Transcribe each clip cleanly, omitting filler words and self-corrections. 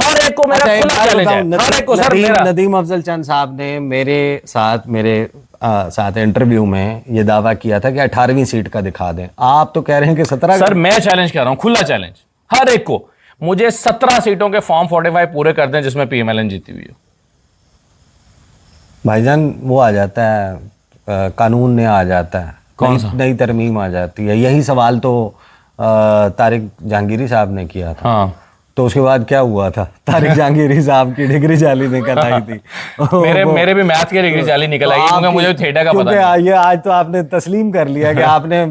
ہر ایک کو میرا کھلا چیلنج ہے، ہر ایک کو سر میرا. ندیم افضل چند صاحب نے میرے ساتھ انٹرویو میں یہ دعویٰ کیا تھا کہ 18ویں سیٹ کا دکھا دیں. آپ تو کہہ رہے ہیں کہ 17. سر میں چیلنج کر رہا ہوں، کھلا چیلنج ہر ایک کو، مجھے 17 سیٹوں کے فارم 45 پورے کر دیں جس میں پی ایم ایل این جیتی ہوئی ہو. بھائی جان وہ آ جاتا ہے، قانون نے آ جاتا ہے، کون سا؟ نئی ترمیم آ جاتی ہے. یہی سوال تو طارق جہانگیری صاحب نے کیا تھا. ہاں تو اس کے بعد کیا ہوا تھا؟ طارق جہانگیری صاحب کی ڈگری جعلی نکل آئی تھی. میرے بھی میتھ کی ڈگری جعلی نکل آئی کیونکہ مجھے تھیٹا کا پتہ کیونکہ یہ آج تو آپ نے تسلیم کر لیا کہ آپ نے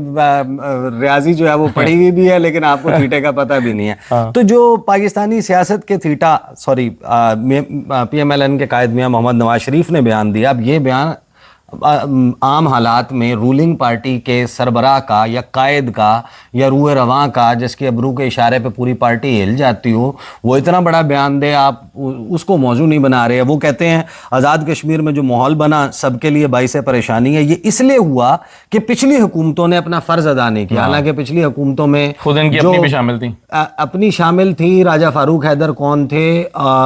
ریاضی جو ہے وہ پڑھی ہوئی بھی ہے لیکن آپ کو تھیٹے کا پتہ بھی نہیں ہے. تو جو پاکستانی سیاست کے پی ایم ایل این کے قائد میاں محمد نواز شریف نے بیان دیا، اب یہ بیان عام حالات میں رولنگ پارٹی کے سربراہ کا یا قائد کا یا روح رواں کا، جس کے ابرو کے اشارے پہ پوری پارٹی ہل جاتی ہو، وہ اتنا بڑا بیان دے، آپ اس کو موضوع نہیں بنا رہے. وہ کہتے ہیں آزاد کشمیر میں جو ماحول بنا سب کے لیے باعث پریشانی ہے. یہ اس لیے ہوا کہ پچھلی حکومتوں نے اپنا فرض ادا نہیں کیا. حالانکہ پچھلی حکومتوں میں خود ان کی اپنی بھی شامل تھی، اپنی شامل تھی. راجہ فاروق حیدر کون تھے؟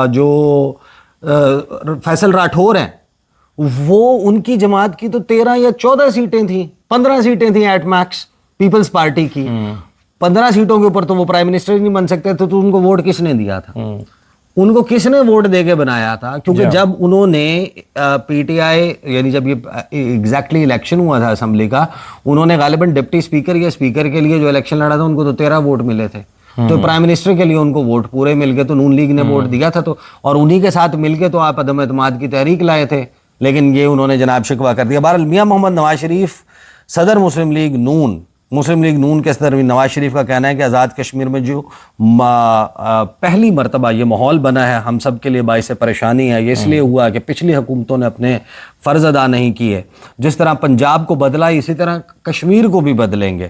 جو فیصل راٹھور ہیں، وہ ان کی جماعت کی تو 13 یا 14 سیٹیں تھیں، 15 سیٹیں تھیں ایٹ میکس پیپلز پارٹی کی. 15 سیٹوں کے اوپر تو وہ پرائم منسٹر ہی نہیں بن سکتے تھے. تو ان کو ووٹ کس نے دیا تھا؟ ان کو کس نے ووٹ دے کے بنایا تھا؟ کیونکہ جب انہوں نے پی ٹی آئی، یعنی جب یہ ایگزیکٹلی الیکشن ہوا تھا اسمبلی کا، انہوں نے غالباً ڈپٹی اسپیکر یا اسپیکر کے لیے جو الیکشن لڑا تھا ان کو تو 13 ووٹ ملے تھے. تو پرائم منسٹر کے لیے ان کو ووٹ پورے مل گئے. تو نون لیگ نے ووٹ دیا تھا، تو اور انہی کے ساتھ مل کے تو آپ عدم اعتماد کی تحریک لائے تھے. لیکن یہ انہوں نے جناب شکوہ کر دیا. بہرحال میاں محمد نواز شریف صدر مسلم لیگ نون کے صدر نواز شریف کا کہنا ہے کہ آزاد کشمیر میں جو پہلی مرتبہ یہ ماحول بنا ہے ہم سب کے لیے باعث پریشانی ہے. یہ اس لیے ہوا کہ پچھلی حکومتوں نے اپنے فرض ادا نہیں کیے. جس طرح پنجاب کو بدلا اسی طرح کشمیر کو بھی بدلیں گے.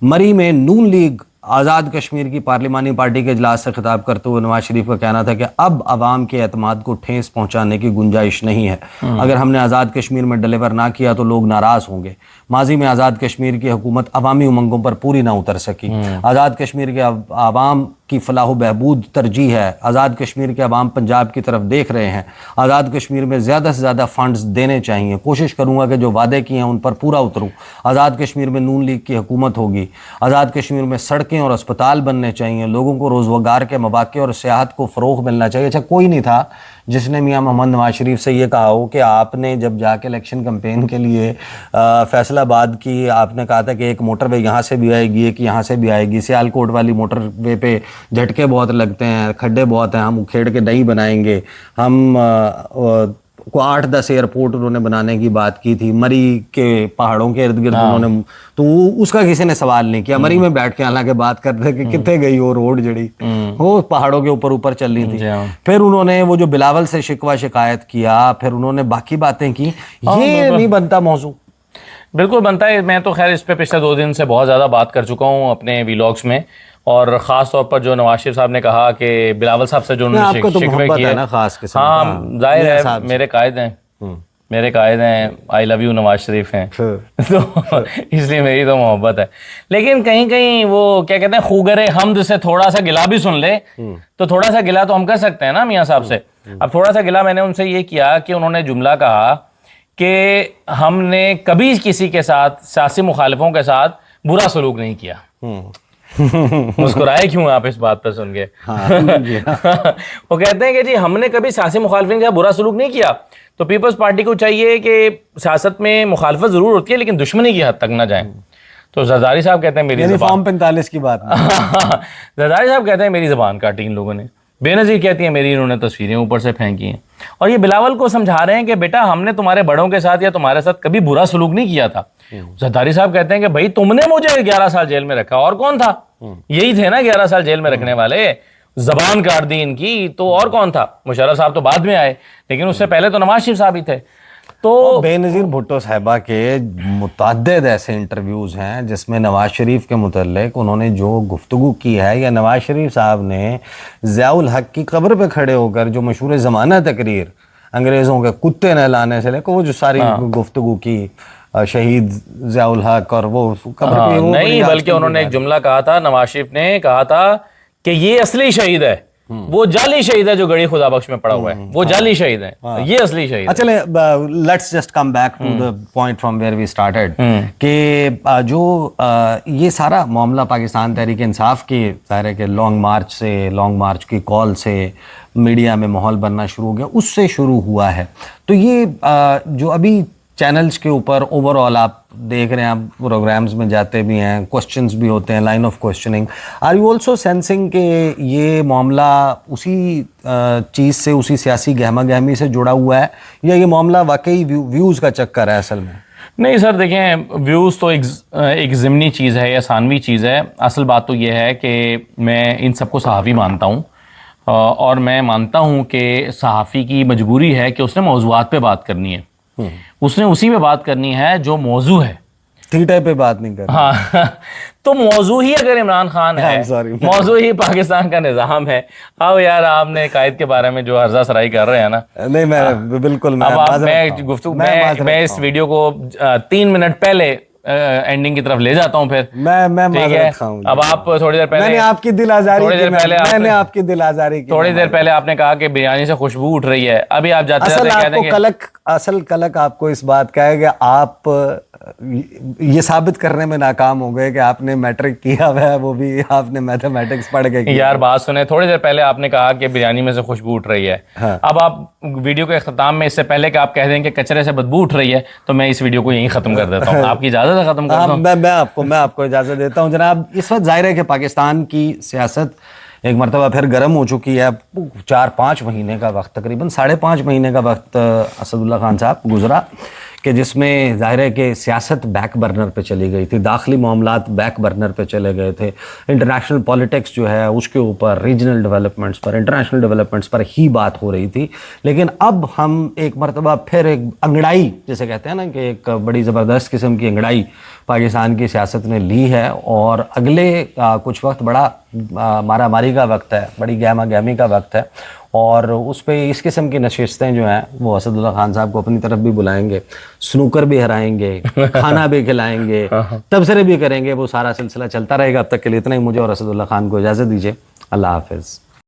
مری میں نون لیگ آزاد کشمیر کی پارلیمانی پارٹی کے اجلاس سے خطاب کرتے ہوئے نواز شریف کا کہنا تھا کہ اب عوام کے اعتماد کو ٹھیس پہنچانے کی گنجائش نہیں ہے. اگر ہم نے آزاد کشمیر میں ڈلیور نہ کیا تو لوگ ناراض ہوں گے. ماضی میں آزاد کشمیر کی حکومت عوامی امنگوں پر پوری نہ اتر سکی. آزاد کشمیر کے عوام کی فلاح و بہبود ترجیح ہے. آزاد کشمیر کے عوام پنجاب کی طرف دیکھ رہے ہیں. آزاد کشمیر میں زیادہ سے زیادہ فنڈز دینے چاہیے. کوشش کروں گا کہ جو وعدے کیے ہیں ان پر پورا اتروں. آزاد کشمیر میں نون لیگ کی حکومت ہوگی. آزاد کشمیر میں سڑکیں اور اسپتال بننے چاہیے. لوگوں کو روزگار کے مواقع اور سیاحت کو فروغ ملنا چاہیے. اچھا کوئی نہیں تھا جس نے میاں محمد نواز شریف سے یہ کہا ہو کہ آپ نے جب جا کے الیکشن کمپین کے لیے فیصل آباد کی آپ نے کہا تھا کہ ایک موٹر وے یہاں سے بھی آئے گی، ایک یہاں سے بھی آئے گی. سیالکوٹ والی موٹر وے پہ جھٹکے بہت لگتے ہیں، کھڈے بہت ہیں، ہم اکھیڑ کے نہیں بنائیں گے. ہم کو 8-10 ایئرپورٹ انہوں نے بنانے کی بات کی تھی. مری کے پہاڑوں کے ارد گرد انہوں نے، تو اس کا کسی نے سوال نہیں کیا. مری میں بیٹھ کے حالانکہ بات کرتے تھے کہ کتنے گئی وہ روڈ جڑی وہ پہاڑوں کے اوپر چل رہی تھی. پھر انہوں نے وہ جو بلاول سے شکوہ شکایت کیا، پھر انہوں نے باقی باتیں کی. یہ نہیں بنتا موضوع. بالکل بنتا ہے. میں تو خیر اس پہ پچھلے 2 دن سے بہت زیادہ بات کر چکا ہوں اپنے ویلاگس میں، اور خاص طور پر جو نواز شریف صاحب نے کہا کہ بلاول صاحب سے جو انہوں نے شکوے کیے، ہاں ظاہر ہے میرے قائد ہیں آئی لو یو نواز شریف ہیں تو اس لیے میری تو محبت ہے. لیکن کہیں کہیں وہ کیا کہتے ہیں خوگر حمد سے تھوڑا سا گلا بھی سن لے تو تھوڑا سا گلا تو ہم کر سکتے ہیں نا میاں صاحب سے. اب تھوڑا سا گلا میں نے ان سے یہ کیا کہ انہوں نے جملہ کہا کہ ہم نے کبھی کسی کے ساتھ سیاسی مخالفوں کے ساتھ برا سلوک نہیں کیا. مسکرائے کیوں آپ اس بات پہ سن کے؟ وہ کہتے ہیں کہ جی ہم نے کبھی سیاسی مخالفین کے ساتھ برا سلوک نہیں کیا. تو پیپلز پارٹی کو چاہیے کہ سیاست میں مخالفت ضرور ہوتی ہے لیکن دشمنی کی حد تک نہ جائیں. تو زرداری صاحب کہتے ہیں میری زبان، فارم 45 کی بات زرداری صاحب کہتے ہیں میری زبان کاٹی ان لوگوں نے. بے نظیر کہتی ہیں میری انہوں نے تصویریں اوپر سے پھینکی ہیں. اور یہ بلاول کو سمجھا رہے ہیں کہ بیٹا ہم نے تمہارے بڑوں کے ساتھ یا تمہارے ساتھ کبھی برا سلوک نہیں کیا تھا. زرداری صاحب کہتے ہیں کہ بھائی تم نے مجھے 11 سال جیل میں رکھا، اور کون تھا؟ یہی تھے نا 11 سال جیل میں رکھنے والے. زبان کاٹ دی ان کی تو اور کون تھا؟ مشرف صاحب تو بعد میں آئے لیکن اس سے پہلے تو نواز شریف صاحب ہی تھے. تو بے نظیر بھٹو صاحبہ کے متعدد ایسے انٹرویوز ہیں جس میں نواز شریف کے متعلق انہوں نے جو گفتگو کی ہے، یا نواز شریف صاحب نے ضیاء الحق کی قبر پہ کھڑے ہو کر جو مشہور زمانہ تقریر انگریزوں کے کتے نہلانے سے لے کر وہ جو ساری گفتگو کی شہید ضیاء الحق اور وہ قبر پہ، نہیں بلکہ انہوں نے ایک جملہ کہا تھا، نواز شریف نے کہا تھا کہ یہ اصلی شہید ہے وہ جعلی شہید ہے جو گڑی خدا بخش میں پڑا ہوا ہے, وہ جعلی شہید ہے, یہ اصلی شہید ہے. چلے let's just come back to the point from where we started کہ جو یہ سارا معاملہ پاکستان تحریک انصاف کے ظاہر ہے کہ لانگ مارچ کی کال سے میڈیا میں ماحول بننا شروع ہو گیا, اس سے شروع ہوا ہے. تو یہ جو ابھی چینلز کے اوپر اوور آل آپ دیکھ رہے ہیں, آپ پروگرامز میں جاتے بھی ہیں, کوسچنز بھی ہوتے ہیں, line of questioning, are you also sensing کہ یہ معاملہ اسی چیز سے, اسی سیاسی گہما گہمی سے جڑا ہوا ہے, یا یہ معاملہ واقعی ویوز کا چکر ہے اصل میں؟ نہیں سر, دیکھیں ویوز تو ایک ضمنی چیز ہے یا ثانوی چیز ہے. اصل بات تو یہ ہے کہ میں ان سب کو صحافی مانتا ہوں, اور میں مانتا ہوں کہ صحافی کی مجبوری ہے کہ اس نے موضوعات پہ بات کرنی ہے, اس نے اسی پہ بات کرنی ہے جو موضوع ہے, تھیٹے پہ بات نہیں کرنی. ہاں تو موضوع ہی اگر عمران خان ہے, موضوع ہی پاکستان کا نظام ہے. اب یار آپ نے قائد کے بارے میں جو عرضہ سرائی کر رہے ہیں نا, نہیں میں بالکل, اب میں اس ویڈیو کو 3 منٹ پہلے اینڈنگ کی طرف لے جاتا ہوں. پھر میں معذرت خواہ ہوں. اب آپ تھوڑی دیر پہلے, میں نے آپ کی دل آزاری تھوڑی دیر پہلے آپ نے کہا کہ بریانی سے خوشبو اٹھ رہی ہے, ابھی آپ جاتے اصل کلک آپ کو اس بات کا ہے کہ آپ یہ ثابت کرنے میں ناکام ہو گئے کہ آپ نے میٹرک کیا ہوا ہے, وہ بھی آپ نے میتھمیٹکس پڑھ کے. یار بات سنیں, تھوڑی دیر پہلے آپ نے کہا کہ بریانی میں سے خوشبو اٹھ رہی ہے. اب آپ ویڈیو کے اختتام میں اس سے پہلے کہ آپ کہہ دیں کہ کچرے سے بدبو اٹھ رہی ہے, تو میں اس ویڈیو کو یہیں ختم کر دیتا ہوں. آپ کی اجازت ہے ختم کر دوں؟ میں آپ کو اجازت دیتا ہوں جناب. اس وقت ظاہر ہے کہ پاکستان کی سیاست ایک مرتبہ پھر گرم ہو چکی ہے. 4-5 مہینے کا وقت, تقریباً 5.5 مہینے کا وقت اسد اللہ خان صاحب گزرا, کہ جس میں ظاہر ہے کہ سیاست بیک برنر پہ چلی گئی تھی, داخلی معاملات بیک برنر پہ چلے گئے تھے. انٹرنیشنل پالیٹکس جو ہے اس کے اوپر, ریجنل ڈیولپمنٹس پر, انٹرنیشنل ڈیولپمنٹس پر ہی بات ہو رہی تھی. لیکن اب ہم ایک مرتبہ پھر ایک انگڑائی جسے کہتے ہیں نا, کہ ایک بڑی زبردست قسم کی انگڑائی پاکستان کی سیاست نے لی ہے, اور اگلے کچھ وقت بڑا مارا ماری کا وقت ہے, بڑی گہما گہمی کا وقت ہے. اور اس پہ اس قسم کی نشستیں جو ہیں وہ اسد اللہ خان صاحب کو اپنی طرف بھی بلائیں گے, سنوکر بھی ہرائیں گے, کھانا بھی کھلائیں گے, تبصرے بھی کریں گے. وہ سارا سلسلہ چلتا رہے گا. اب تک کے لیے اتنا ہی. مجھے اور اسد اللہ خان کو اجازت دیجیے. اللہ حافظ.